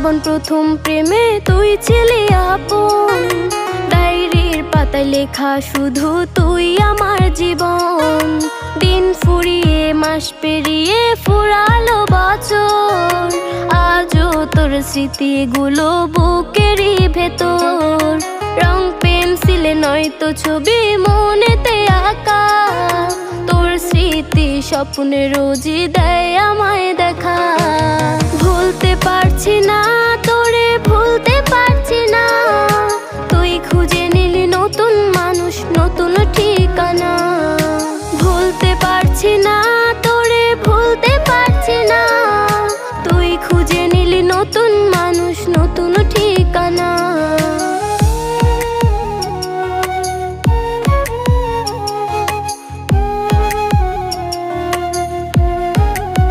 জীবন প্রথম প্রেমে তুই ছিলি আপন, ডায়েরির পাতায় লেখা শুধু তুই আমার জীবন। দিন ফুরিয়ে মাস পেরিয়ে ফুরালো বছর, আজও তোর স্মৃতিগুলো বুকেরই ভেতর। রং পেন্সিলে নয়তো ছবি মনেতে আঁকা, তোর স্মৃতি স্বপ্নে রোজই দেয়